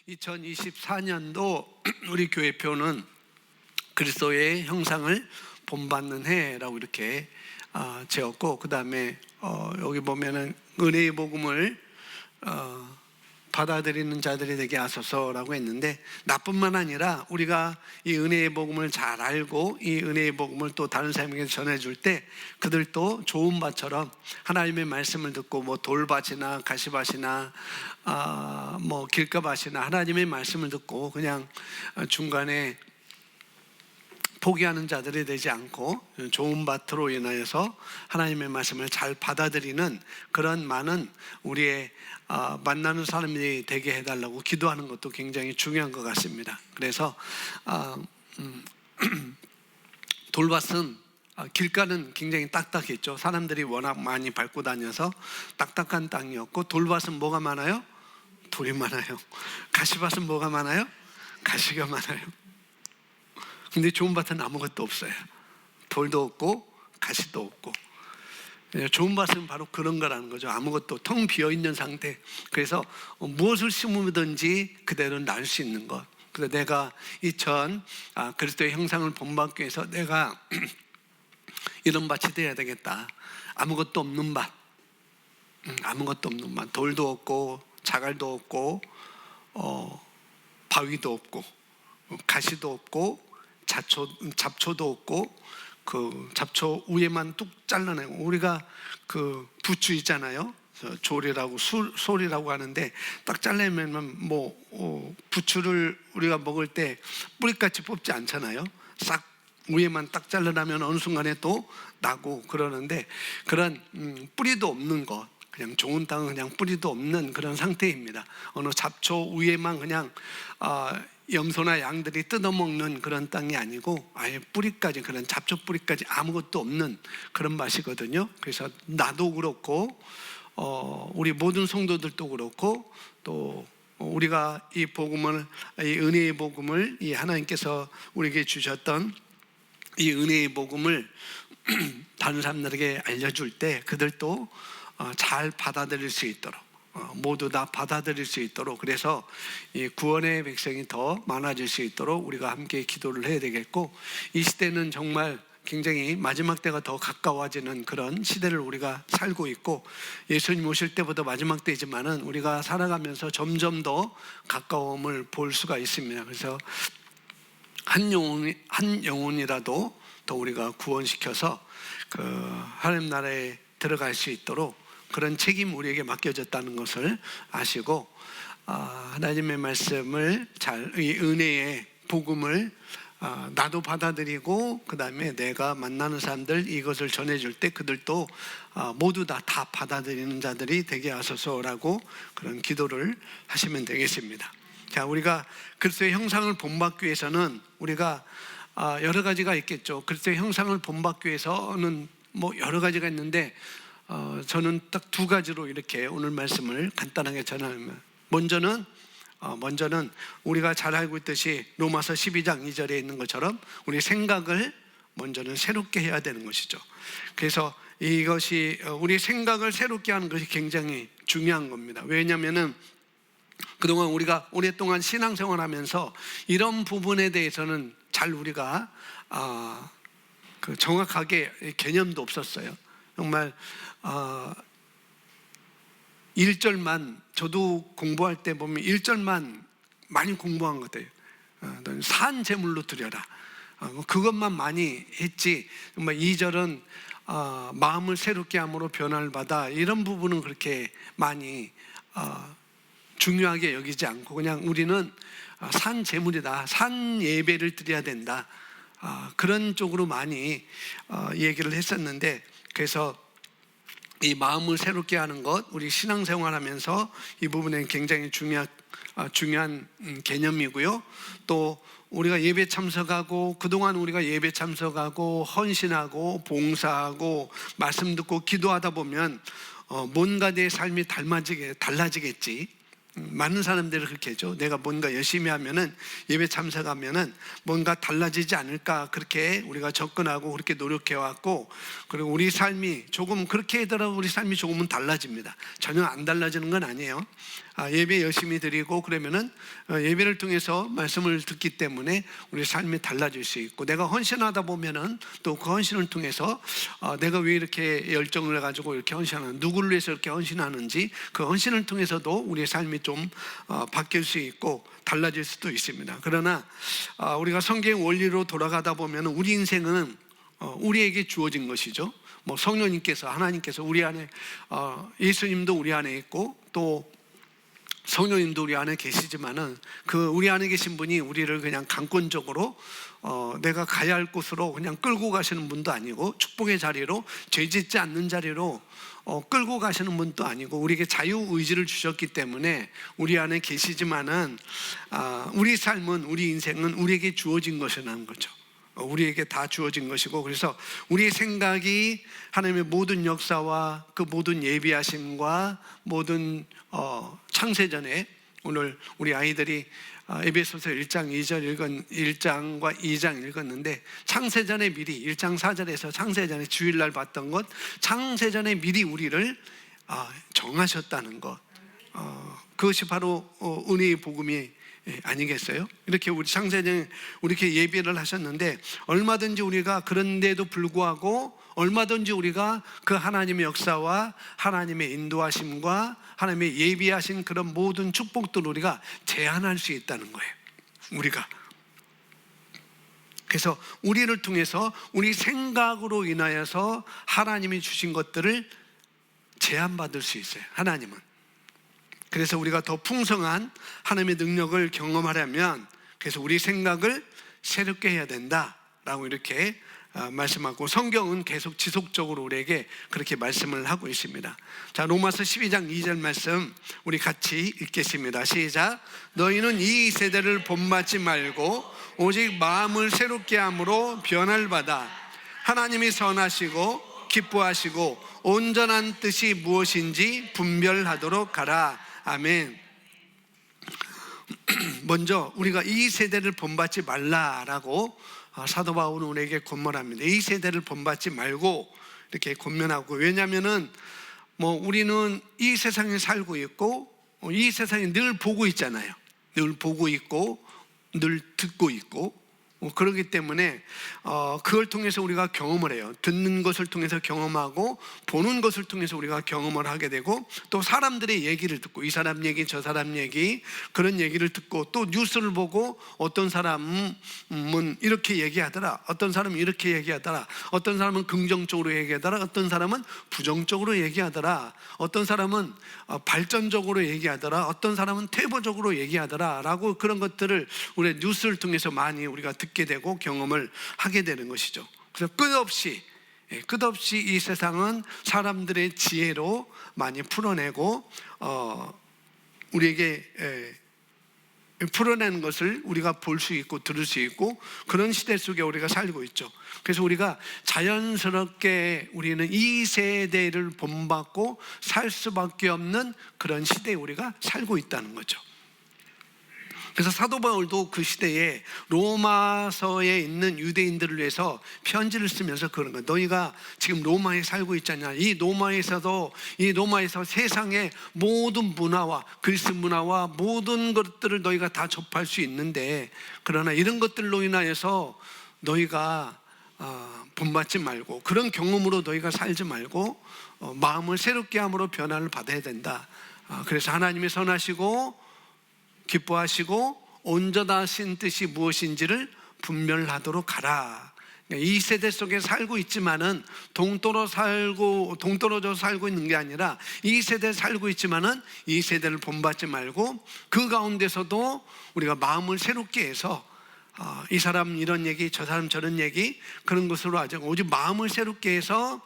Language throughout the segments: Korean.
2024년도 우리 교회표는 그리스도의 형상을 본받는 해라고 이렇게 지었고, 그 다음에 여기 보면은 은혜의 복음을 받아들이는 자들이 되게 하소서라고 했는데, 나뿐만 아니라 우리가 이 은혜의 복음을 잘 알고 이 은혜의 복음을 또 다른 사람에게 전해줄 때 그들도 좋은 밭처럼 하나님의 말씀을 듣고 뭐 돌밭이나 가시밭이나 뭐 길가밭이나 하나님의 말씀을 듣고 그냥 중간에 포기하는 자들이 되지 않고 좋은 밭으로 인하여서 하나님의 말씀을 잘 받아들이는 그런 많은 우리의 만나는 사람이 되게 해달라고 기도하는 것도 굉장히 중요한 것 같습니다. 그래서 돌밭은 길가는 굉장히 딱딱했죠. 사람들이 워낙 많이 밟고 다녀서 딱딱한 땅이었고, 돌밭은 뭐가 많아요? 돌이 많아요. 가시밭은 뭐가 많아요? 가시가 많아요. 근데 좋은 밭은 아무것도 없어요. 돌도 없고 가시도 없고. 좋은 밭은 바로 그런 거라는 거죠. 아무것도 텅 비어있는 상태. 그래서 무엇을 심으든지 그대로 날 수 있는 것. 그래서 내가 그리스도의 형상을 본받기 위해서 내가 이런 밭이 돼야 되겠다. 아무것도 없는 밭. 아무것도 없는 밭. 돌도 없고 자갈도 없고 바위도 없고 가시도 없고 잡초도 없고, 그 잡초 위에만 뚝 잘라내고, 우리가 그 부추 있잖아요. 조리라고 솔이라고 하는데, 딱 잘라내면 부추를 우리가 먹을 때 뿌리같이 뽑지 않잖아요. 싹 위에만 딱 잘라내면 어느 순간에 또 나고 그러는데, 그런 뿌리도 없는 것, 그냥 좋은 땅은 그냥 뿌리도 없는 그런 상태입니다. 어느 잡초 위에만 그냥 염소나 양들이 뜯어먹는 그런 땅이 아니고 아예 뿌리까지, 그런 잡초 뿌리까지 아무것도 없는 그런 맛이거든요. 그래서 나도 그렇고 우리 모든 성도들도 그렇고, 또 우리가 이 복음을, 이 은혜의 복음을, 이 하나님께서 우리에게 주셨던 이 은혜의 복음을 다른 사람들에게 알려줄 때 그들도 잘 받아들일 수 있도록, 모두 다 받아들일 수 있도록, 그래서 이 구원의 백성이 더 많아질 수 있도록 우리가 함께 기도를 해야 되겠고, 이 시대는 정말 굉장히 마지막 때가 더 가까워지는 그런 시대를 우리가 살고 있고, 예수님 오실 때보다 마지막 때이지만은 우리가 살아가면서 점점 더 가까움을 볼 수가 있습니다. 그래서 한 영혼이라도 더 우리가 구원시켜서 그 하나님 나라에 들어갈 수 있도록 그런 책임 우리에게 맡겨졌다는 것을 아시고, 하나님의 말씀을 이 은혜의 복음을 나도 받아들이고, 그 다음에 내가 만나는 사람들 이것을 전해줄 때 그들도 모두 다 받아들이는 자들이 되게 하소서라고 그런 기도를 하시면 되겠습니다. 자, 우리가 그리스도의 형상을 본받기 위해서는 우리가 여러 가지가 있겠죠. 그리스도의 형상을 본받기 위해서는 뭐 여러 가지가 있는데, 저는 딱 두 가지로 이렇게 오늘 말씀을 간단하게 전합니다. 먼저는 우리가 잘 알고 있듯이 로마서 12장 2절에 있는 것처럼 우리 생각을 먼저는 새롭게 해야 되는 것이죠. 그래서 이것이 우리 생각을 새롭게 하는 것이 굉장히 중요한 겁니다. 왜냐하면은 그동안 우리가 오랫동안 신앙생활하면서 이런 부분에 대해서는 잘 우리가 정확하게 개념도 없었어요. 정말 1절만, 저도 공부할 때 보면 1절만 많이 공부한 것 같아요. 산 제물로 드려라, 그것만 많이 했지, 정말 2절은 마음을 새롭게 함으로 변화를 받아, 이런 부분은 그렇게 많이 중요하게 여기지 않고, 그냥 우리는 산 제물이다, 산 예배를 드려야 된다, 그런 쪽으로 많이 얘기를 했었는데, 그래서 이 마음을 새롭게 하는 것, 우리 신앙생활하면서 이 부분은 굉장히 중요한 개념이고요. 또 우리가 예배 참석하고, 그동안 우리가 예배 참석하고 헌신하고 봉사하고 말씀 듣고 기도하다 보면 뭔가 내 삶이 달라지겠지. 많은 사람들이 그렇게 하죠. 내가 뭔가 열심히 하면은, 예배 참석하면은 뭔가 달라지지 않을까, 그렇게 우리가 접근하고 그렇게 노력해 왔고, 그리고 우리 삶이 조금 그렇게 하더라도 우리 삶이 조금은 달라집니다. 전혀 안 달라지는 건 아니에요. 예배 열심히 드리고 그러면은 예배를 통해서 말씀을 듣기 때문에 우리 삶이 달라질 수 있고, 내가 헌신하다 보면은 또 그 헌신을 통해서 내가 왜 이렇게 열정을 가지고 이렇게 헌신하는, 누구를 위해서 이렇게 헌신하는지 그 헌신을 통해서도 우리의 삶이 좀 바뀔 수 있고 달라질 수도 있습니다. 그러나 우리가 성경 원리로 돌아가다 보면 우리 인생은 우리에게 주어진 것이죠. 뭐 성령님께서, 하나님께서 우리 안에, 예수님도 우리 안에 있고 또 성령님도 우리 안에 계시지만은 그 우리 안에 계신 분이 우리를 그냥 강권적으로 내가 가야 할 곳으로 그냥 끌고 가시는 분도 아니고, 축복의 자리로, 죄 짓지 않는 자리로 끌고 가시는 분도 아니고, 우리에게 자유의지를 주셨기 때문에 우리 안에 계시지만은 우리 삶은, 우리 인생은 우리에게 주어진 것이라는 거죠. 우리에게 다 주어진 것이고, 그래서 우리의 생각이 하나님의 모든 역사와 그 모든 예비하심과 모든 창세전에, 오늘 우리 아이들이 에베소서 1장 2절 1장과 2장 읽었는데, 창세전에 미리 1장 4절에서 창세전에 주일날 봤던 것, 창세전에 미리 우리를 정하셨다는 것, 그것이 바로 은혜의 복음이 아니겠어요? 이렇게 우리 창세전에 이렇게 예배를 하셨는데, 얼마든지 우리가 그런데도 불구하고 얼마든지 우리가 그 하나님의 역사와 하나님의 인도하심과 하나님의 예비하신 그런 모든 축복들을 우리가 제한할 수 있다는 거예요. 우리가. 그래서 우리를 통해서 우리 생각으로 인하여서 하나님이 주신 것들을 제한받을 수 있어요, 하나님은. 그래서 우리가 더 풍성한 하나님의 능력을 경험하려면, 그래서 우리 생각을 새롭게 해야 된다라고 이렇게 말씀하고, 성경은 계속 지속적으로 우리에게 그렇게 말씀을 하고 있습니다. 자, 로마서 12장 2절 말씀 우리 같이 읽겠습니다. 시작. 너희는 이 세대를 본받지 말고 오직 마음을 새롭게 함으로 변화를 받아 하나님이 선하시고 기뻐하시고 온전한 뜻이 무엇인지 분별하도록 하라. 아멘. 먼저 우리가 이 세대를 본받지 말라라고 사도 바울은 우리에게 권면합니다. 이 세대를 본받지 말고 이렇게 권면하고, 왜냐하면은 우리는 이 세상에 살고 있고 이 세상에 늘 보고 있잖아요. 늘 보고 있고 늘 듣고 있고, 그렇기 때문에 그걸 통해서 우리가 경험을 해요. 듣는 것을 통해서 경험하고 보는 것을 통해서 우리가 경험을 하게 되고, 또 사람들의 얘기를 듣고, 이 사람 얘기 저 사람 얘기, 그런 얘기를 듣고, 또 뉴스를 보고 어떤 사람은 이렇게 얘기하더라, 어떤 사람은 이렇게 얘기하더라, 어떤 사람은 긍정적으로 얘기하더라, 어떤 사람은 부정적으로 얘기하더라, 어떤 사람은 발전적으로 얘기하더라, 어떤 사람은 퇴보적으로 얘기하더라 라고, 그런 것들을 우리 뉴스를 통해서 많이 우리가 듣게 되고 경험을 하게 되는 것이죠. 그래서 끝없이 이 세상은 사람들의 지혜로 많이 풀어내고 우리에게 풀어내는 것을 우리가 볼 수 있고 들을 수 있고, 그런 시대 속에 우리가 살고 있죠. 그래서 우리가 자연스럽게 우리는 이 세대를 본받고 살 수밖에 없는 그런 시대에 우리가 살고 있다는 거죠. 그래서 사도 바울도 그 시대에 로마서에 있는 유대인들을 위해서 편지를 쓰면서 그런 거예요. 너희가 지금 로마에 살고 있잖냐. 이 로마에서 세상의 모든 문화와 그리스 문화와 모든 것들을 너희가 다 접할 수 있는데, 그러나 이런 것들로 인하여서 너희가 본받지 말고, 그런 경험으로 너희가 살지 말고 마음을 새롭게 함으로 변화를 받아야 된다. 그래서 하나님이 선하시고 기뻐하시고 온전하신 뜻이 무엇인지를 분별하도록 하라. 이 세대 속에 살고 있지만은 동떨어져 살고 있는 게 아니라, 이 세대에 살고 있지만은 이 세대를 본받지 말고 그 가운데서도 우리가 마음을 새롭게 해서 이 사람 이런 얘기 저 사람 저런 얘기, 그런 것으로 아주 오직 마음을 새롭게 해서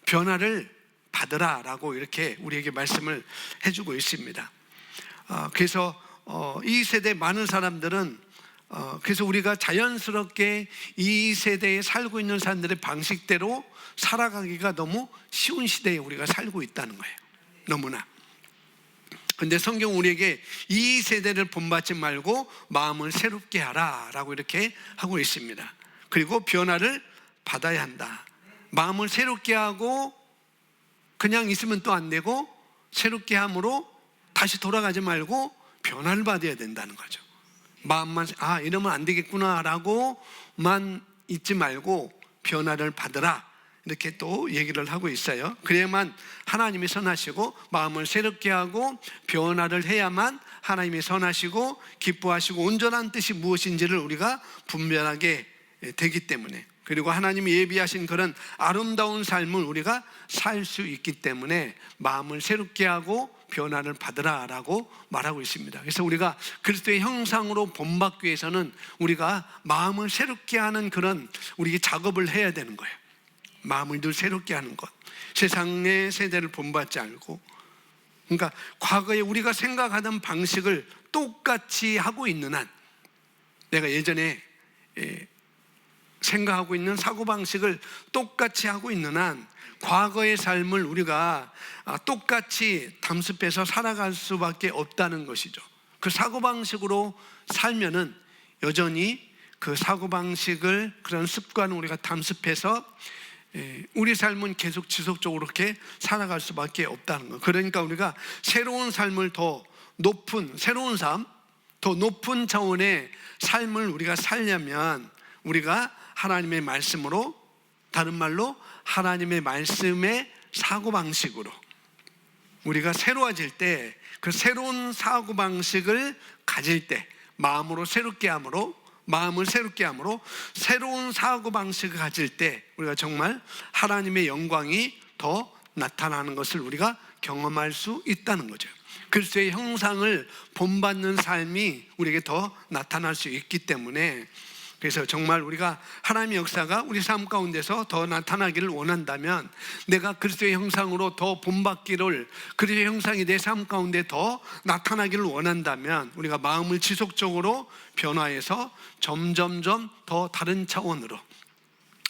변화를 받으라라고 이렇게 우리에게 말씀을 해주고 있습니다. 그래서 이 세대 많은 사람들은 그래서 우리가 자연스럽게 이 세대에 살고 있는 사람들의 방식대로 살아가기가 너무 쉬운 시대에 우리가 살고 있다는 거예요. 너무나. 근데 성경 우리에게 이 세대를 본받지 말고 마음을 새롭게 하라 라고 이렇게 하고 있습니다. 그리고 변화를 받아야 한다. 마음을 새롭게 하고 그냥 있으면 또 안 되고, 새롭게 함으로 다시 돌아가지 말고 변화를 받아야 된다는 거죠. 마음만 이러면 안 되겠구나라고만 있지 말고 변화를 받으라, 이렇게 또 얘기를 하고 있어요. 그래야만 하나님이 선하시고 마음을 새롭게 하고 변화를 해야만 하나님이 선하시고 기뻐하시고 온전한 뜻이 무엇인지를 우리가 분별하게 되기 때문에, 그리고 하나님이 예비하신 그런 아름다운 삶을 우리가 살 수 있기 때문에 마음을 새롭게 하고 변화를 받으라라고 말하고 있습니다. 그래서 우리가 그리스도의 형상으로 본받기 위해서는 우리가 마음을 새롭게 하는 그런 우리 작업을 해야 되는 거예요. 마음을 늘 새롭게 하는 것, 세상의 세대를 본받지 않고, 그러니까 과거에 우리가 생각하던 방식을 똑같이 하고 있는 한, 내가 예전에 생각하고 있는 사고방식을 똑같이 하고 있는 한 과거의 삶을 우리가 똑같이 담습해서 살아갈 수밖에 없다는 것이죠. 그 사고방식으로 살면은 여전히 그 사고방식을, 그런 습관을 우리가 담습해서 우리 삶은 계속 지속적으로 그렇게 살아갈 수밖에 없다는 것. 그러니까 우리가 새로운 삶을 더 높은, 새로운 삶, 더 높은 차원의 삶을 우리가 살려면 우리가 하나님의 말씀으로, 다른 말로 하나님의 말씀의 사고방식으로 우리가 새로워질 때, 그 새로운 사고방식을 가질 때, 마음을 새롭게 함으로 새로운 사고방식을 가질 때 우리가 정말 하나님의 영광이 더 나타나는 것을 우리가 경험할 수 있다는 거죠. 그리스도의 형상을 본받는 삶이 우리에게 더 나타날 수 있기 때문에, 그래서 정말 우리가 하나님의 역사가 우리 삶 가운데서 더 나타나기를 원한다면, 내가 그리스도의 형상으로 더 본받기를, 그리스도의 형상이 내 삶 가운데 더 나타나기를 원한다면 우리가 마음을 지속적으로 변화해서 점점점 더 다른 차원으로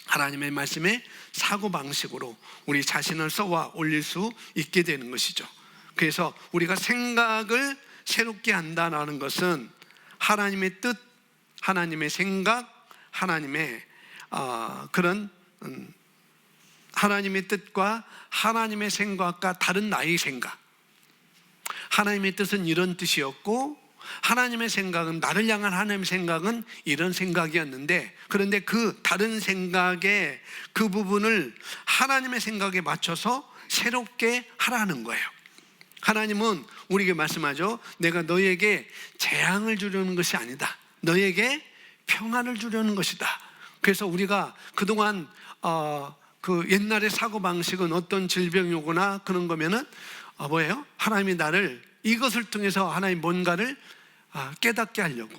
하나님의 말씀의 사고방식으로 우리 자신을 쏘아 올릴 수 있게 되는 것이죠. 그래서 우리가 생각을 새롭게 한다는 것은 하나님의 뜻, 하나님의 생각, 하나님의 그런 하나님의 뜻과 하나님의 생각과 다른 나의 생각, 하나님의 뜻은 이런 뜻이었고 하나님의 생각은, 나를 향한 하나님의 생각은 이런 생각이었는데, 그런데 그 다른 생각의 그 부분을 하나님의 생각에 맞춰서 새롭게 하라는 거예요. 하나님은 우리에게 말씀하죠. 내가 너에게 재앙을 주려는 것이 아니다, 너에게 평안을 주려는 것이다. 그래서 우리가 그동안 그 옛날의 사고방식은 어떤 질병이 오거나 그런 거면은 뭐예요? 하나님이 나를 이것을 통해서 하나님 뭔가를 깨닫게 하려고,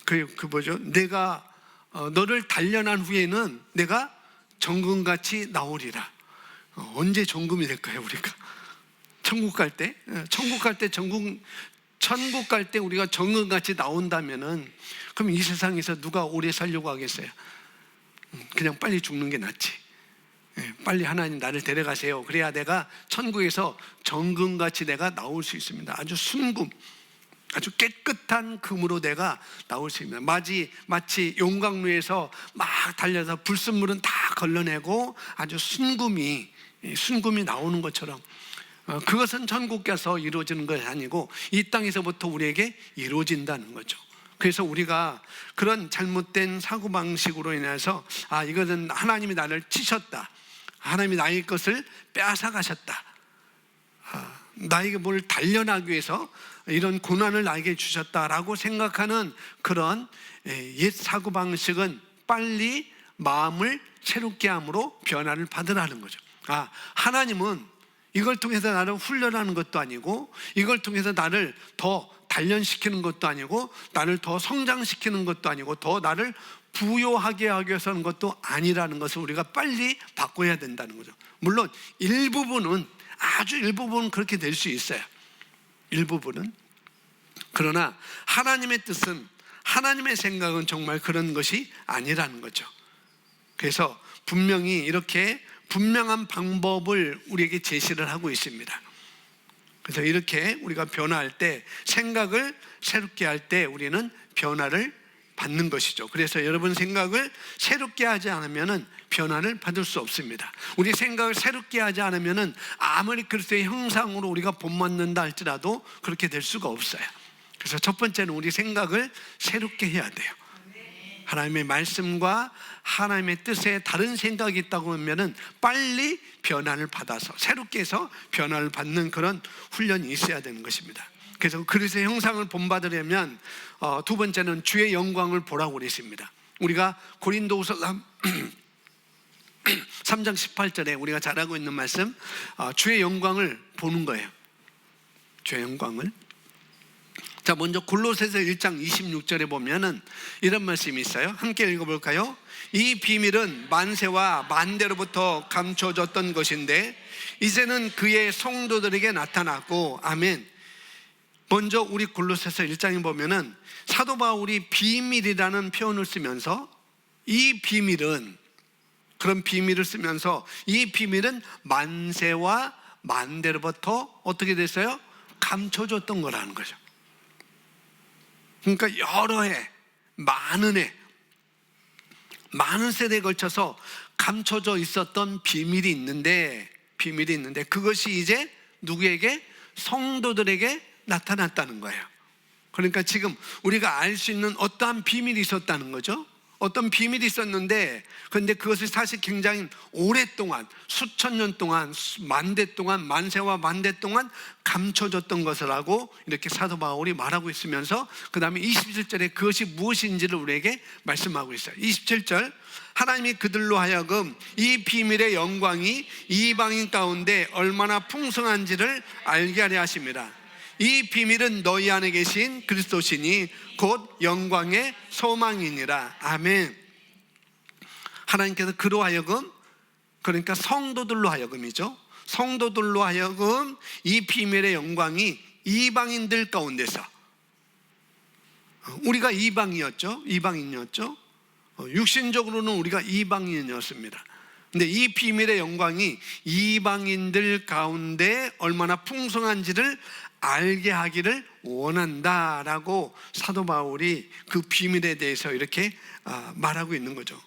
그 뭐죠? 내가 너를 단련한 후에는 내가 정금같이 나오리라. 언제 정금이 될까요? 우리가 천국 갈 때 천국 갈 때 우리가 정금같이 나온다면은, 그럼 이 세상에서 누가 오래 살려고 하겠어요? 그냥 빨리 죽는 게 낫지. 빨리 하나님 나를 데려가세요. 그래야 내가 천국에서 정금같이 내가 나올 수 있습니다. 아주 순금, 아주 깨끗한 금으로 내가 나올 수 있습니다. 마치 용광로에서 막 달려서 불순물은 다 걸러내고 아주 순금이 나오는 것처럼, 그것은 천국 가서 이루어지는 것이 아니고 이 땅에서부터 우리에게 이루어진다는 거죠. 그래서 우리가 그런 잘못된 사고방식으로 인해서 이것은 하나님이 나를 치셨다, 하나님이 나의 것을 빼앗아가셨다, 나에게 뭘 단련하기 위해서 이런 고난을 나에게 주셨다라고 생각하는 그런 옛 사고방식은 빨리 마음을 새롭게 함으로 변화를 받으라는 거죠. 하나님은 이걸 통해서 나를 훈련하는 것도 아니고, 이걸 통해서 나를 더 단련시키는 것도 아니고, 나를 더 성장시키는 것도 아니고, 더 나를 부요하게 하기 위해서 하는 것도 아니라는 것을 우리가 빨리 바꿔야 된다는 거죠. 물론 일부분은, 아주 일부분은 그렇게 될 수 있어요. 일부분은. 그러나 하나님의 뜻은, 하나님의 생각은 정말 그런 것이 아니라는 거죠. 그래서 분명히 이렇게 분명한 방법을 우리에게 제시를 하고 있습니다. 그래서 이렇게 우리가 변화할 때, 생각을 새롭게 할 때 우리는 변화를 받는 것이죠. 그래서 여러분 생각을 새롭게 하지 않으면 변화를 받을 수 없습니다. 우리 생각을 새롭게 하지 않으면 아무리 그리스도의 형상으로 우리가 본받는다 할지라도 그렇게 될 수가 없어요. 그래서 첫 번째는 우리 생각을 새롭게 해야 돼요. 하나님의 말씀과 하나님의 뜻에 다른 생각이 있다고 하면 빨리 변화를 받아서 새롭게 해서 변화를 받는 그런 훈련이 있어야 되는 것입니다. 그래서 그리스도의 형상을 본받으려면 두 번째는 주의 영광을 보라고 그랬습니다. 우리가 고린도후서 3장 18절에 우리가 잘 알고 있는 말씀, 주의 영광을 보는 거예요. 주의 영광을. 자, 먼저 골로새서 1장 26절에 보면은 이런 말씀이 있어요. 함께 읽어볼까요? 이 비밀은 만세와 만대로부터 감춰졌던 것인데 이제는 그의 성도들에게 나타났고, 아멘. 먼저 우리 골로새서 1장에 보면은 사도 바울이 비밀이라는 표현을 쓰면서 이 비밀은, 그런 비밀을 쓰면서 이 비밀은 만세와 만대로부터 어떻게 됐어요? 감춰졌던 거라는 거죠. 그러니까 여러 해, 많은 세대에 걸쳐서 감춰져 있었던 비밀이 있는데 그것이 이제 누구에게? 성도들에게 나타났다는 거예요. 그러니까 지금 우리가 알 수 있는 어떠한 비밀이 있었다는 거죠. 어떤 비밀이 있었는데, 그런데 그것이 사실 굉장히 오랫동안, 수천 년 동안, 만대 동안, 만세와 만대 동안 감춰졌던 것이라고 이렇게 사도 바울이 말하고 있으면서 그 다음에 27절에 그것이 무엇인지를 우리에게 말씀하고 있어요. 27절, 하나님이 그들로 하여금 이 비밀의 영광이 이방인 가운데 얼마나 풍성한지를 알게 하려 하십니다. 이 비밀은 너희 안에 계신 그리스도시니 곧 영광의 소망이니라. 아멘. 하나님께서 그로 하여금, 그러니까 성도들로 하여금이죠. 성도들로 하여금 이 비밀의 영광이 이방인들 가운데서, 우리가 이방이었죠. 육신적으로는 우리가 이방인이었습니다. 근데 이 비밀의 영광이 이방인들 가운데 얼마나 풍성한지를 알게 하기를 원한다라고 사도 바울이 그 비밀에 대해서 이렇게 말하고 있는 거죠.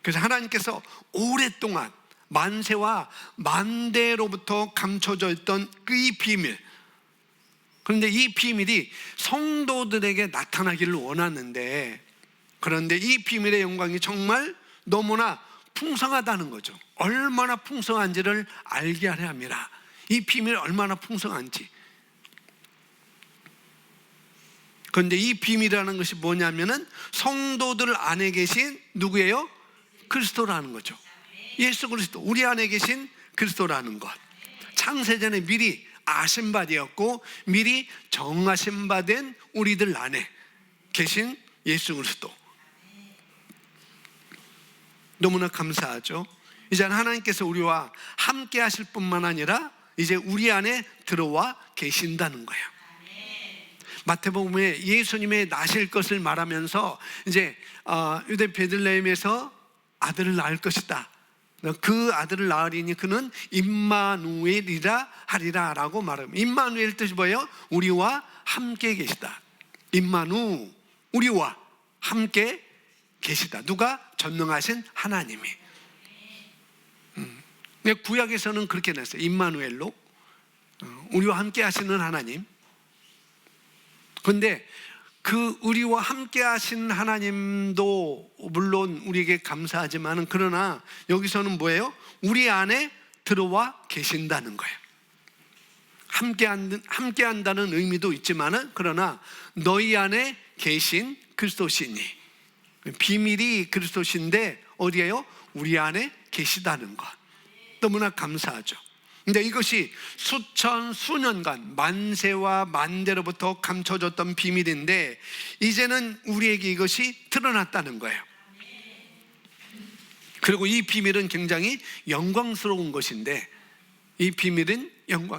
그래서 하나님께서 오랫동안 만세와 만대로부터 감춰져 있던 이 비밀, 그런데 이 비밀이 성도들에게 나타나기를 원하는데, 그런데 이 비밀의 영광이 정말 너무나 풍성하다는 거죠. 얼마나 풍성한지를 알게 하려 합니다. 이 비밀이 얼마나 풍성한지. 그런데 이 비밀이라는 것이 뭐냐면은 성도들 안에 계신 누구예요? 그리스도라는 거죠. 예수 그리스도, 우리 안에 계신 그리스도라는 것. 창세전에 미리 아신 바 되었고 미리 정하신 바 된 우리들 안에 계신 예수 그리스도. 너무나 감사하죠. 이제 하나님께서 우리와 함께 하실 뿐만 아니라 이제 우리 안에 들어와 계신다는 거예요. 마태복음에 예수님의 나실 것을 말하면서 이제 유대 베들레헴에서 아들을 낳을 것이다. 그 아들을 낳으리니 그는 임마누엘이라 하리라 라고 말합니다. 임마누엘 뜻이 뭐예요? 우리와 함께 계시다. 임마누, 우리와 함께 계시다. 누가? 전능하신 하나님이. 구약에서는 그렇게 냈어요. 임마누엘로, 우리와 함께 하시는 하나님. 그런데 그 우리와 함께 하신 하나님도 물론 우리에게 감사하지만, 그러나 여기서는 뭐예요? 우리 안에 들어와 계신다는 거예요. 함께 한다는 의미도 있지만, 그러나 너희 안에 계신 그리스도시니, 비밀이 그리스도신데 어디에요? 우리 안에 계시다는 것. 너무나 감사하죠. 근데 이것이 수년간 만세와 만대로부터 감춰졌던 비밀인데 이제는 우리에게 이것이 드러났다는 거예요. 그리고 이 비밀은 굉장히 영광스러운 것인데, 이 비밀은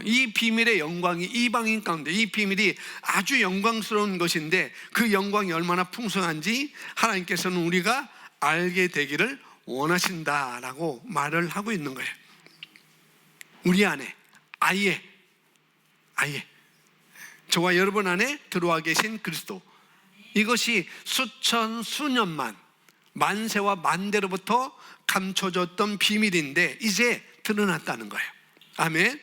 이 비밀의 영광이 이방인 가운데, 이 비밀이 아주 영광스러운 것인데 그 영광이 얼마나 풍성한지 하나님께서는 우리가 알게 되기를 원하신다라고 말을 하고 있는 거예요. 우리 안에 아예 저와 여러분 안에 들어와 계신 그리스도, 이것이 수천 수년만 만세와 만대로부터 감춰졌던 비밀인데 이제 드러났다는 거예요. 아멘.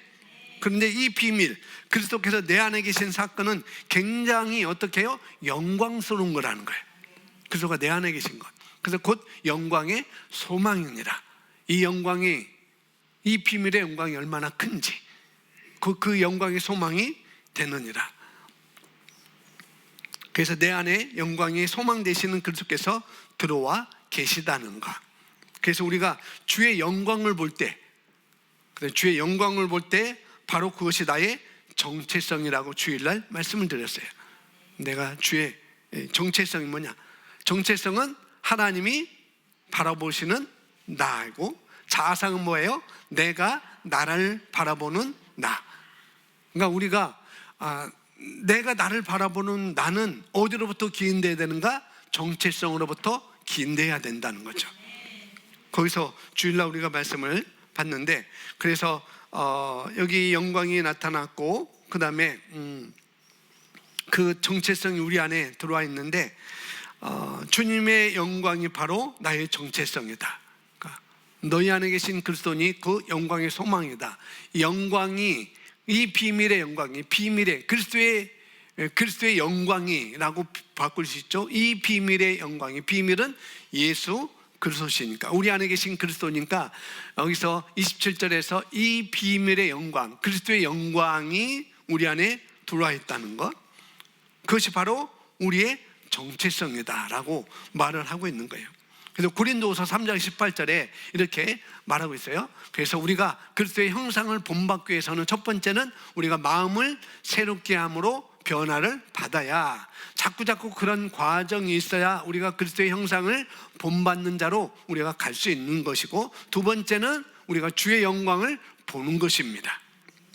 그런데 이 비밀, 그리스도께서 내 안에 계신 사건은 굉장히 어떻게 해요? 영광스러운 거라는 거예요. 그리스도가 내 안에 계신 것, 그래서 곧 영광의 소망이니라. 이 영광이, 이 비밀의 영광이 얼마나 큰지 그 영광의 소망이 되느니라. 그래서 내 안에 영광의 소망 되시는 그리스도께서 들어와 계시다는 것. 그래서 우리가 주의 영광을 볼 때, 주의 영광을 볼 때 바로 그것이 나의 정체성이라고 주일날 말씀을 드렸어요. 내가 주의 정체성이 뭐냐? 정체성은 하나님이 바라보시는 나이고, 자아상은 뭐예요? 내가 나를 바라보는 나. 그러니까 우리가 내가 나를 바라보는 나는 어디로부터 기인돼야 되는가? 정체성으로부터 기인돼야 된다는 거죠. 거기서 주일날 우리가 말씀을 봤는데, 그래서 여기 영광이 나타났고, 그 다음에 그 정체성이 우리 안에 들어와 있는데, 주님의 영광이 바로 나의 정체성이다. 그러니까 너희 안에 계신 그리스도니 그 영광의 소망이다. 영광이, 이 비밀의 영광이, 비밀의 그리스도의 영광이라고 바꿀 수 있죠. 이 비밀의 영광이, 비밀은 예수 그리스도시니까, 우리 안에 계신 그리스도니까, 여기서 27절에서 이 비밀의 영광, 그리스도의 영광이 우리 안에 들어와 있다는 것, 그것이 바로 우리의 정체성이다라고 말을 하고 있는 거예요. 그래서 고린도후서 3장 18절에 이렇게 말하고 있어요. 그래서 우리가 그리스도의 형상을 본받기 위해서는 첫 번째는 우리가 마음을 새롭게 함으로 변화를 받아야, 자꾸 그런 과정이 있어야 우리가 그리스도의 형상을 본받는 자로 우리가 갈 수 있는 것이고, 두 번째는 우리가 주의 영광을 보는 것입니다.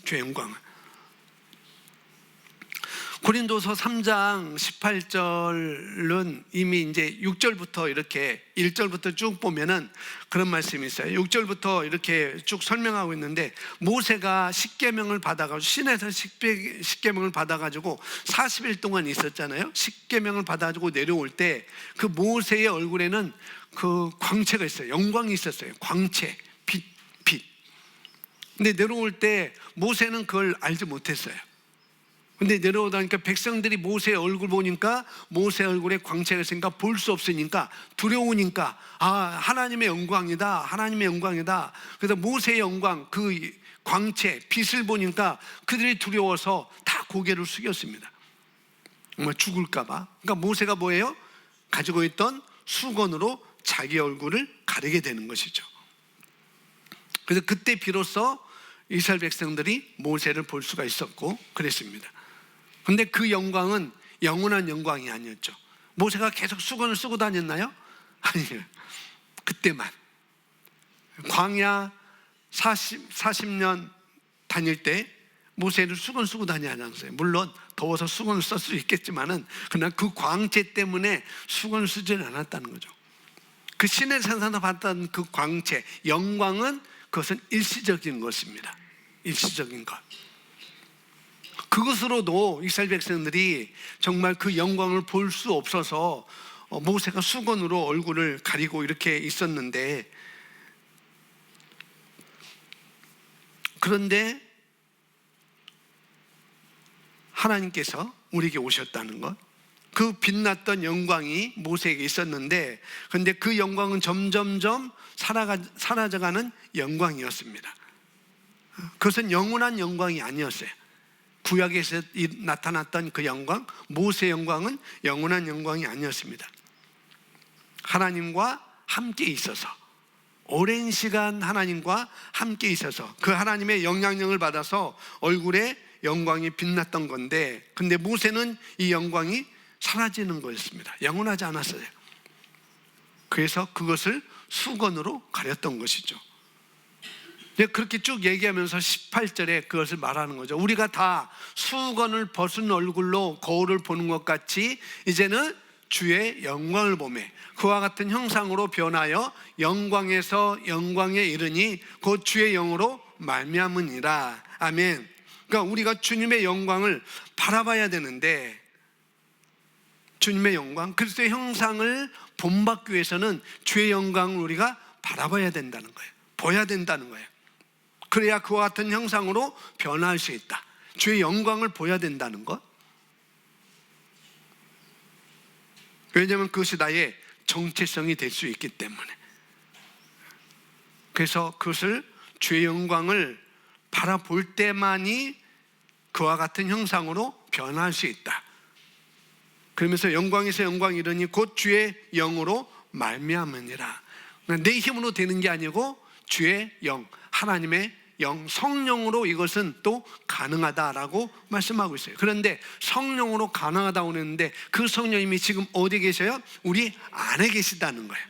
주의 영광을. 고린도서 3장 18절은 이미 이제 6절부터 이렇게 1절부터 쭉 보면은 그런 말씀이 있어요. 6절부터 이렇게 쭉 설명하고 있는데, 모세가 십계명을 받아가지고, 신에서 십계명을 받아가지고 40일 동안 있었잖아요. 십계명을 받아가지고 내려올 때 그 모세의 얼굴에는 그 광채가 있어요. 영광이 있었어요. 광채, 빛. 근데 내려올 때 모세는 그걸 알지 못했어요. 근데 내려오다니까 백성들이 모세의 얼굴 보니까, 모세의 얼굴에 광채가 있으니까 볼 수 없으니까 두려우니까, 하나님의 영광이다, 하나님의 영광이다. 그래서 모세의 영광, 그 광채, 빛을 보니까 그들이 두려워서 다 고개를 숙였습니다. 정말 죽을까 봐. 그러니까 모세가 뭐예요? 가지고 있던 수건으로 자기 얼굴을 가리게 되는 것이죠. 그래서 그때 비로소 이스라엘 백성들이 모세를 볼 수가 있었고 그랬습니다. 근데 그 영광은 영원한 영광이 아니었죠. 모세가 계속 수건을 쓰고 다녔나요? 아니에요. 그때만. 광야 40년 다닐 때 모세를 수건 쓰고 다니지 않았어요. 물론 더워서 수건을 쓸 수 있겠지만은, 그러나 그 광채 때문에 수건을 쓰지는 않았다는 거죠. 그 신의 산에서 받던 그 광채, 영광은 그것은 일시적인 것입니다. 일시적인 것. 그것으로도 이스라엘 백성들이 정말 그 영광을 볼 수 없어서 모세가 수건으로 얼굴을 가리고 이렇게 있었는데, 그런데 하나님께서 우리에게 오셨다는 것, 그 빛났던 영광이 모세에게 있었는데, 그런데 그 영광은 점점점 사라져가는 영광이었습니다. 그것은 영원한 영광이 아니었어요. 구약에서 나타났던 그 영광, 모세의 영광은 영원한 영광이 아니었습니다. 하나님과 함께 있어서, 오랜 시간 하나님과 함께 있어서 그 하나님의 영향력을 받아서 얼굴에 영광이 빛났던 건데, 근데 모세는 이 영광이 사라지는 거였습니다. 영원하지 않았어요. 그래서 그것을 수건으로 가렸던 것이죠. 그렇게 쭉 얘기하면서 18절에 그것을 말하는 거죠. 우리가 다 수건을 벗은 얼굴로 거울을 보는 것 같이 이제는 주의 영광을 보매 그와 같은 형상으로 변하여 영광에서 영광에 이르니 곧 주의 영으로 말미암으니라. 아멘. 그러니까 우리가 주님의 영광을 바라봐야 되는데, 주님의 영광, 그리스도의 형상을 본받기 위해서는 주의 영광을 우리가 바라봐야 된다는 거예요. 보여야 된다는 거예요. 그래야 그와 같은 형상으로 변화할 수 있다. 주의 영광을 보여야 된다는 것. 왜냐하면 그것이 나의 정체성이 될 수 있기 때문에. 그래서 그것을, 주의 영광을 바라볼 때만이 그와 같은 형상으로 변화할 수 있다. 그러면서 영광에서 영광이 이르니 곧 주의 영으로 말미암으니라. 내 힘으로 되는 게 아니고 주의 영, 하나님의 영, 성령으로 이것은 또 가능하다라고 말씀하고 있어요. 그런데 성령으로 가능하다고 그랬는데 그 성령님이 지금 어디 계셔요? 우리 안에 계시다는 거예요.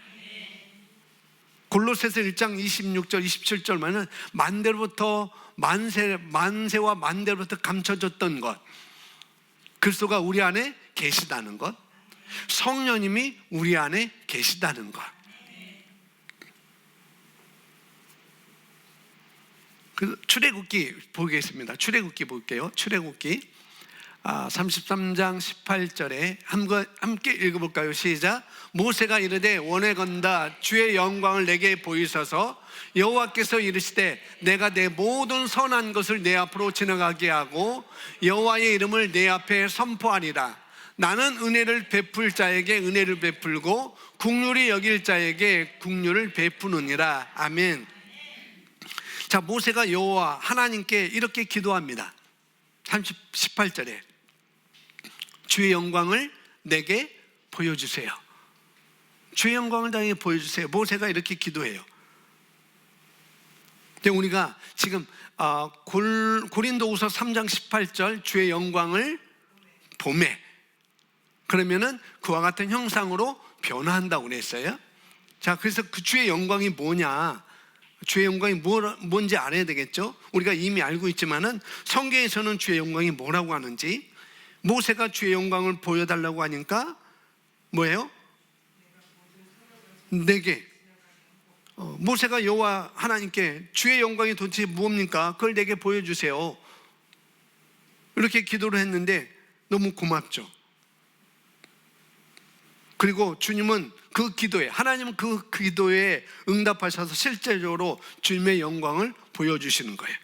골로새서 1장 26절 27절 말은 만대로부터 만세와 만대로부터 감춰졌던 것, 그리스도가 우리 안에 계시다는 것, 성령님이 우리 안에 계시다는 것. 그 출애굽기 보겠습니다. 출애굽기 볼게요. 출애굽기 33장 18절에 함께 읽어볼까요? 시작. 모세가 이르되 원하건다 주의 영광을 내게 보이소서. 여호와께서 이르시되 내가 내 모든 선한 것을 내 앞으로 지나가게 하고 여호와의 이름을 내 앞에 선포하리라. 나는 은혜를 베풀 자에게 은혜를 베풀고 긍휼히 여길 자에게 긍휼을 베푸느니라. 아멘. 자, 모세가 여호와 하나님께 이렇게 기도합니다. 18절에 주의 영광을 내게 보여주세요. 주의 영광을 내게 보여주세요. 모세가 이렇게 기도해요. 근데 우리가 지금 고린도후서 3장 18절 주의 영광을 보매, 그러면은 그와 같은 형상으로 변화한다고 그랬어요. 자, 그래서 그 주의 영광이 뭐냐? 주의 영광이 뭔지 알아야 되겠죠? 우리가 이미 알고 있지만은 성경에서는 주의 영광이 뭐라고 하는지, 모세가 주의 영광을 보여달라고 하니까 뭐예요? 내게, 모세가 여호와 하나님께 주의 영광이 도대체 무엇입니까? 그걸 내게 보여주세요. 이렇게 기도를 했는데 너무 고맙죠. 그리고 주님은 그 기도에, 하나님은 그 기도에 응답하셔서 실제적으로 주님의 영광을 보여주시는 거예요.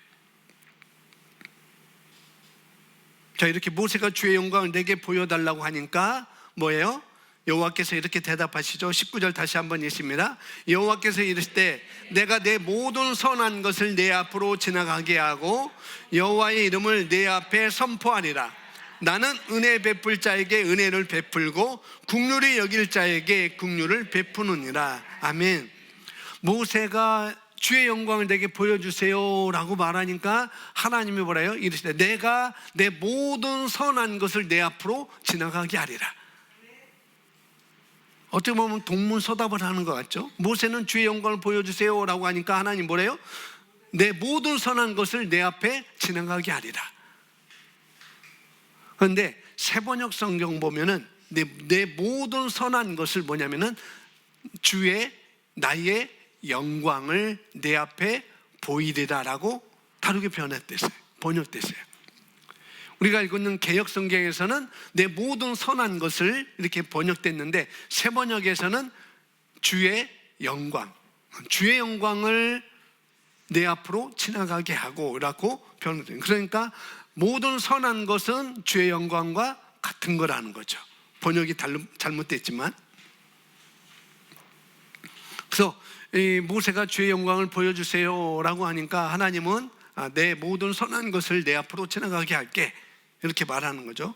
자, 이렇게 모세가 주의 영광을 내게 보여달라고 하니까 뭐예요? 여호와께서 이렇게 대답하시죠. 19절 다시 한번 읽습니다. 여호와께서 이르시되 내가 내 모든 선한 것을 내 앞으로 지나가게 하고 여호와의 이름을 내 앞에 선포하리라. 나는 은혜 베풀 자에게 은혜를 베풀고 긍휼히 여길 자에게 긍휼을 베푸느니라. 아멘. 모세가 주의 영광을 내게 보여주세요 라고 말하니까 하나님이 뭐래요? 이르시되 내가 내 모든 선한 것을 내 앞으로 지나가게 하리라. 어떻게 보면 동문서답을 하는 것 같죠? 모세는 주의 영광을 보여주세요 라고 하니까 하나님 뭐래요? 내 모든 선한 것을 내 앞에 지나가게 하리라. 그런데 새번역 성경 보면은 내 모든 선한 것을 뭐냐면은 주의 나의 영광을 내 앞에 보이리라라고 다르게 번역됐어요. 우리가 읽는 개역 성경에서는 내 모든 선한 것을 이렇게 번역됐는데 새번역에서는 주의 영광을 내 앞으로 지나가게 하고라고 번역돼요. 그러니까 모든 선한 것은 주의 영광과 같은 거라는 거죠. 번역이 잘못됐지만. 그래서 이 모세가 주의 영광을 보여주세요 라고 하니까 하나님은 내 모든 선한 것을 내 앞으로 지나가게 할게, 이렇게 말하는 거죠.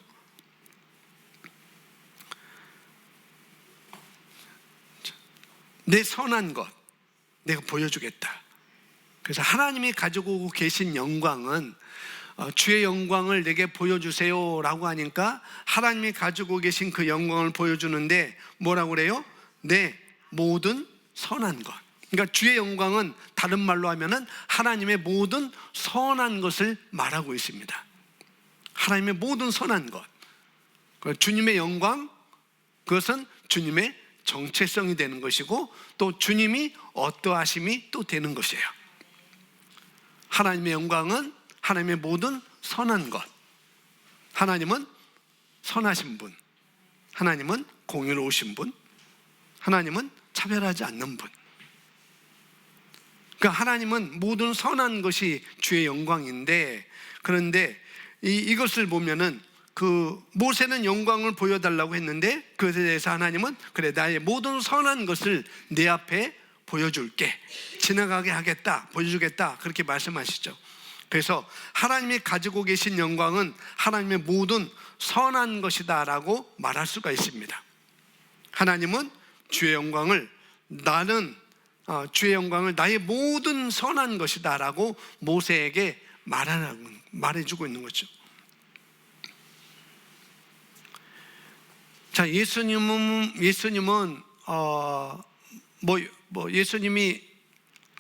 내 선한 것 내가 보여주겠다. 그래서 하나님이 가지고 계신 영광은 주의 영광을 내게 보여주세요 라고 하니까 하나님이 가지고 계신 그 영광을 보여주는데 뭐라고 그래요? 내 모든 선한 것. 그러니까 주의 영광은 다른 말로 하면은 하나님의 모든 선한 것을 말하고 있습니다. 하나님의 모든 선한 것, 주님의 영광, 그것은 주님의 정체성이 되는 것이고 또 주님이 어떠하심이 또 되는 것이에요. 하나님의 영광은 하나님의 모든 선한 것, 하나님은 선하신 분, 하나님은 공의로우신 분, 하나님은 차별하지 않는 분. 그러니까 하나님은 모든 선한 것이 주의 영광인데, 그런데 이것을 보면은 모세는 영광을 보여달라고 했는데, 그것에 대해서 하나님은 그래, 나의 모든 선한 것을 내 앞에 보여줄게, 지나가게 하겠다, 보여주겠다, 그렇게 말씀하시죠. 그래서 하나님이 가지고 계신 영광은 하나님의 모든 선한 것이다 라고 말할 수가 있습니다. 하나님은 주의 영광을 주의 영광을 나의 모든 선한 것이다 라고 모세에게 말해주고 있는 거죠. 자, 예수님은 예수님이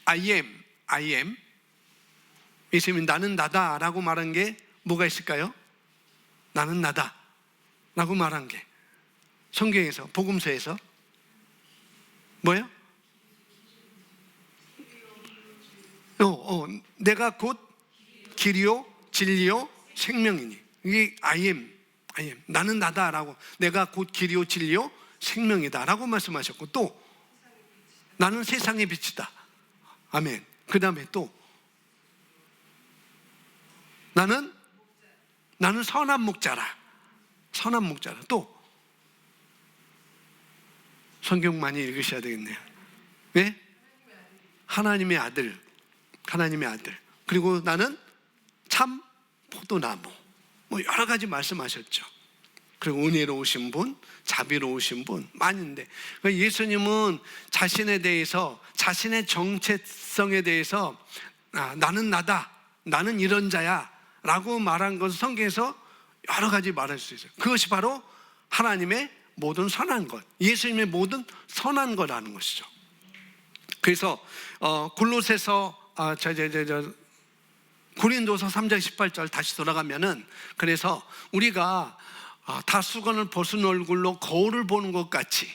I am, 예수님이 나는 나다 라고 말한 게 뭐가 있을까요? 나는 나다 라고 말한 게 성경에서, 복음서에서 뭐예요? 내가 곧 길이요 진리요 생명이니. 이게 I am, 나는 나다라고, 내가 곧 길이요 진리요 생명이다라고 말씀하셨고, 또 나는 세상의 빛이다. 아멘. 그 다음에 또 나는 선한 목자라. 또 성경 많이 읽으셔야 되겠네요. 네? 하나님의 아들. 그리고 나는 참 포도나무. 여러 가지 말씀하셨죠. 그리고 은혜로우신 분, 자비로우신 분 많은데, 예수님은 자신에 대해서, 자신의 정체성에 대해서 나는 나다, 나는 이런 자야 라고 말한 것은 성경에서 여러 가지 말할 수 있어요. 그것이 바로 하나님의 모든 선한 것, 예수님의 모든 선한 거라는 것이죠. 그래서 골로새서 고린도서 3장 18절 다시 돌아가면은, 그래서 우리가 다 수건을 벗은 얼굴로 거울을 보는 것 같이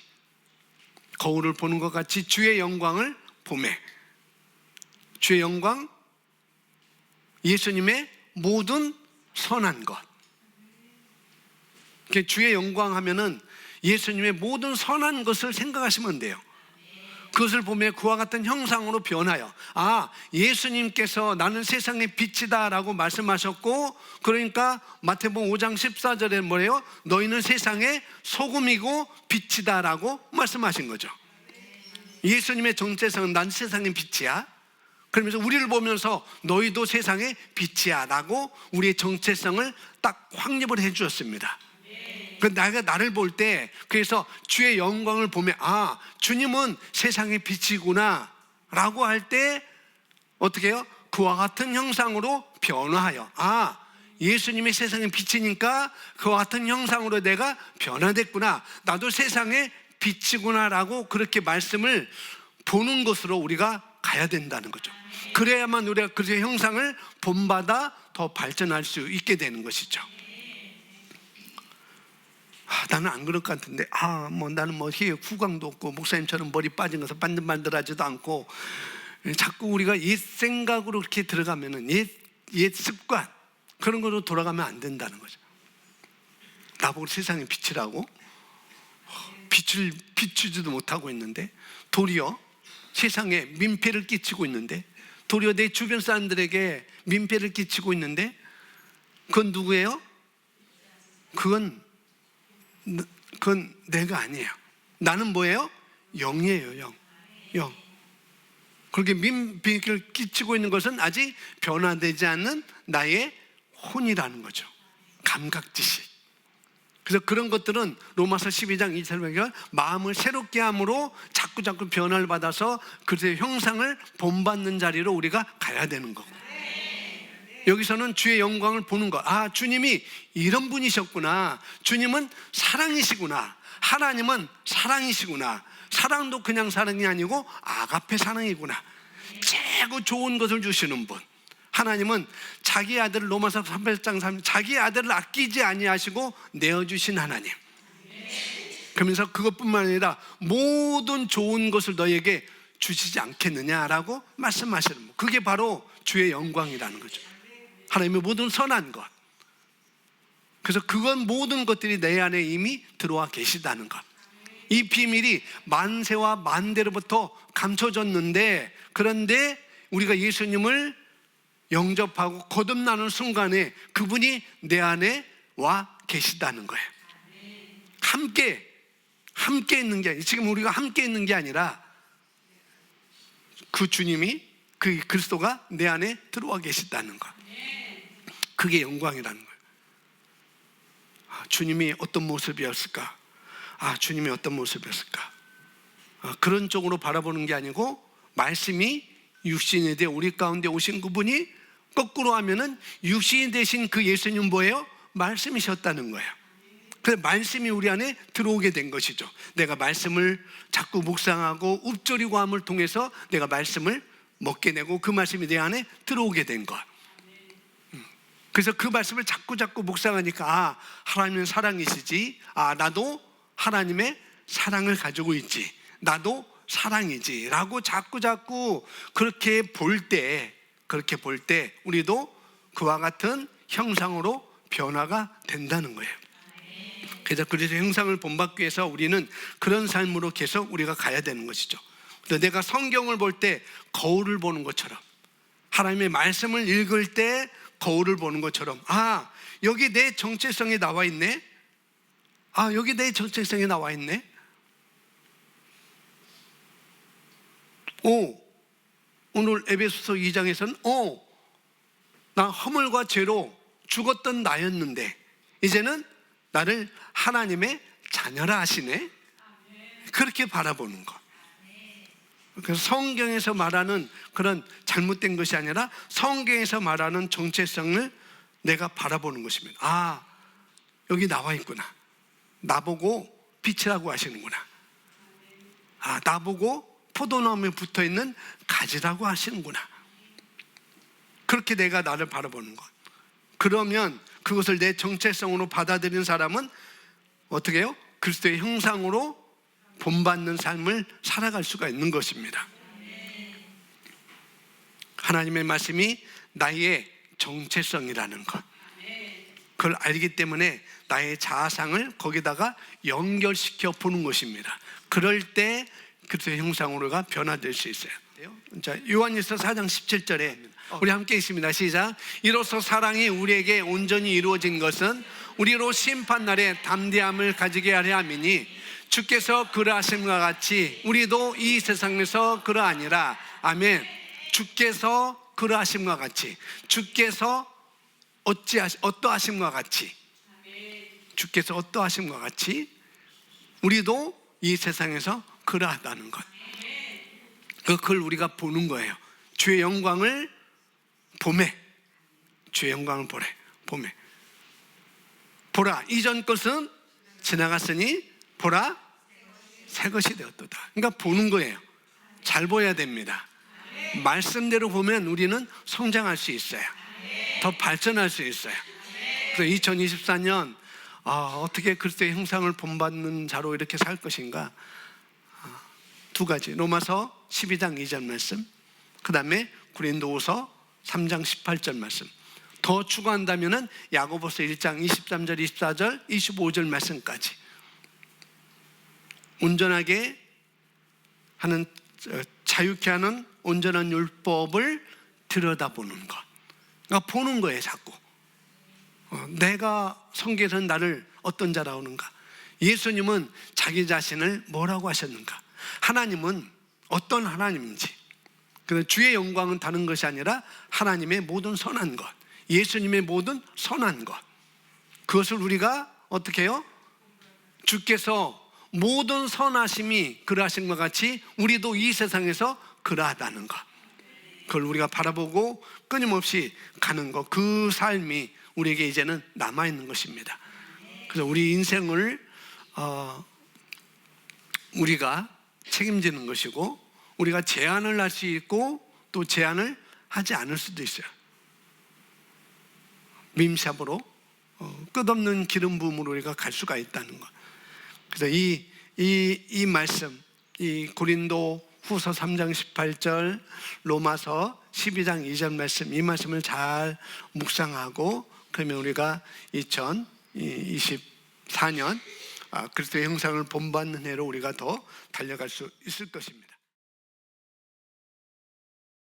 주의 영광을 보매, 주의 영광, 예수님의 모든 선한 것. 주의 영광 하면은 예수님의 모든 선한 것을 생각하시면 돼요. 그것을 보며 그와 같은 형상으로 변하여, 예수님께서 나는 세상의 빛이다 라고 말씀하셨고, 그러니까 마태복음 5장 14절에 뭐래요? 너희는 세상의 소금이고 빛이다 라고 말씀하신 거죠. 예수님의 정체성은 난 세상의 빛이야, 그러면서 우리를 보면서 너희도 세상의 빛이야 라고 우리의 정체성을 딱 확립을 해 주었습니다. 나를 볼 때, 그래서 주의 영광을 보면 주님은 세상의 빛이구나 라고 할 때 어떻게 해요? 그와 같은 형상으로 변화하여, 예수님이 세상의 빛이니까 그와 같은 형상으로 내가 변화됐구나, 나도 세상의 빛이구나 라고 그렇게 말씀을 보는 것으로 우리가 가야 된다는 거죠. 그래야만 우리가 그 형상을 본받아 더 발전할 수 있게 되는 것이죠. 나는 안 그럴 것 같은데, 나는 후광도 없고 목사님처럼 머리 빠진 것을 반들반들하지도 않고, 자꾸 우리가 옛 생각으로 그렇게 들어가면은 옛 습관, 그런 거로 돌아가면 안 된다는 거죠. 나보고 세상의 빛이라고 빛을 비추지도 못하고 있는데, 도리어 세상에 민폐를 끼치고 있는데, 도리어 내 주변 사람들에게 민폐를 끼치고 있는데, 그건 누구예요? 그건 내가 아니에요. 나는 뭐예요? 영이에요. 영. 그렇게 민폐를 끼치고 있는 것은 아직 변화되지 않는 나의 혼이라는 거죠. 감각지식. 그래서 그런 것들은 로마서 12장 2절 보면 마음을 새롭게 함으로 자꾸 변화를 받아서 그의 형상을 본받는 자리로 우리가 가야 되는 거고, 여기서는 주의 영광을 보는 것. 주님이 이런 분이셨구나, 주님은 사랑이시구나, 하나님은 사랑이시구나, 사랑도 그냥 사랑이 아니고 아가페 사랑이구나, 최고 좋은 것을 주시는 분. 하나님은 자기 아들을, 로마서 3장 3절, 자기 아들을 아끼지 아니하시고 내어주신 하나님. 그러면서 그것뿐만 아니라 모든 좋은 것을 너에게 주시지 않겠느냐라고 말씀하시는 분. 그게 바로 주의 영광이라는 거죠. 하나님의 모든 선한 것. 그래서 그건 모든 것들이 내 안에 이미 들어와 계시다는 것. 이 비밀이 만세와 만대로부터 감춰졌는데, 그런데 우리가 예수님을 영접하고 거듭나는 순간에 그분이 내 안에 와 계시다는 거예요. 함께 있는 게 아니라, 지금 우리가 함께 있는 게 아니라 그 주님이, 그 그리스도가 내 안에 들어와 계시다는 것. 그게 영광이라는 거예요. 주님이 어떤 모습이었을까? 주님이 어떤 모습이었을까? 그런 쪽으로 바라보는 게 아니고, 말씀이 육신이 돼 우리 가운데 오신 그분이, 거꾸로 하면은 육신이 되신 그 예수님 뭐예요? 말씀이셨다는 거예요. 그래서 말씀이 우리 안에 들어오게 된 것이죠. 내가 말씀을 자꾸 묵상하고 읊조리고함을 통해서 내가 말씀을 먹게 되고 그 말씀이 내 안에 들어오게 된 것. 그래서 그 말씀을 자꾸 묵상하니까, 하나님은 사랑이시지, 나도 하나님의 사랑을 가지고 있지, 나도 사랑이지 라고 자꾸 그렇게 볼 때 우리도 그와 같은 형상으로 변화가 된다는 거예요. 그래서 형상을 본받기 위해서 우리는 그런 삶으로 계속 우리가 가야 되는 것이죠. 내가 성경을 볼 때 거울을 보는 것처럼, 하나님의 말씀을 읽을 때 거울을 보는 것처럼, 여기 내 정체성이 나와 있네. 여기 내 정체성이 나와 있네. 오늘 에베소서 2장에서는 나 허물과 죄로 죽었던 나였는데 이제는 나를 하나님의 자녀라 하시네. 그렇게 바라보는 것. 그래서 성경에서 말하는 그런 잘못된 것이 아니라 성경에서 말하는 정체성을 내가 바라보는 것입니다. 여기 나와 있구나. 나보고 빛이라고 하시는구나. 나보고 포도나무에 붙어있는 가지라고 하시는구나. 그렇게 내가 나를 바라보는 것. 그러면 그것을 내 정체성으로 받아들이는 사람은 어떻게 해요? 그리스도의 형상으로 본받는 삶을 살아갈 수가 있는 것입니다. 하나님의 말씀이 나의 정체성이라는 것, 그걸 알기 때문에 나의 자아상을 거기다가 연결시켜 보는 것입니다. 그럴 때 그리스도의 형상으로가 변화될 수 있어요. 자, 요한일서 4장 17절에 우리 함께 있습니다. 시작. 이로써 사랑이 우리에게 온전히 이루어진 것은 우리로 심판날에 담대함을 가지게 하려 함이니, 주께서 그러하심과 같이 우리도 이 세상에서 그러하니라. 아멘. 주께서 그러하심과 같이, 주께서 어떠하심과 같이, 주께서 어떠하심과 같이 우리도 이 세상에서 그러하다는 것. 그걸 우리가 보는 거예요. 주의 영광을 봄에, 주의 영광을 봄에 보라, 이전 것은 지나갔으니 보라, 새 것이 되었도다. 그러니까 보는 거예요. 잘 보여야 됩니다. 말씀대로 보면 우리는 성장할 수 있어요. 더 발전할 수 있어요. 그래서 2024년 어떻게 그리스도의 형상을 본받는 자로 이렇게 살 것인가? 두 가지. 로마서 12장 2절 말씀, 그 다음에 고린도후서 3장 18절 말씀. 더 추가한다면 야고보서 1장 23절, 24절, 25절 말씀까지. 온전하게 하는, 자유케 하는 온전한 율법을 들여다보는 것. 그러니까 보는 거예요. 자꾸 내가 성경에서는 나를 어떤 자라고 하는가, 예수님은 자기 자신을 뭐라고 하셨는가, 하나님은 어떤 하나님인지. 그래서 주의 영광은 다른 것이 아니라 하나님의 모든 선한 것, 예수님의 모든 선한 것, 그것을 우리가 어떻게 해요? 주께서 모든 선하심이 그러하신 것 같이 우리도 이 세상에서 그러하다는 것, 그걸 우리가 바라보고 끊임없이 가는 것, 그 삶이 우리에게 이제는 남아있는 것입니다. 그래서 우리 인생을 우리가 책임지는 것이고, 우리가 제한을 할 수 있고 또 제한을 하지 않을 수도 있어요. 밈샵으로 끝없는 기름 부음으로 우리가 갈 수가 있다는 것. 그래서 이 말씀, 이 고린도 후서 3장 18절, 로마서 12장 2절 말씀, 이 말씀을 잘 묵상하고, 그러면 우리가 2024년 그리스도의 형상을 본받는 해로 우리가 더 달려갈 수 있을 것입니다.